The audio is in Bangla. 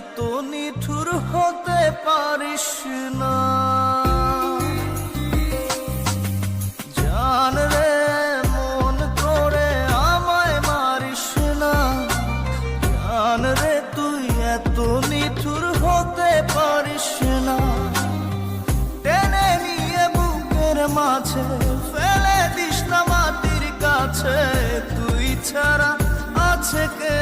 এত নিঠুর হতে পারিস না। জান রে মন করে আমায় মারিস না, জান রে তুই এত নিঠুর হতে পারিস না। টেনে নিয়ে বুকের মাঝে ফেলে দিস না মাটির কাছে, তুই ছাড়া আছে কে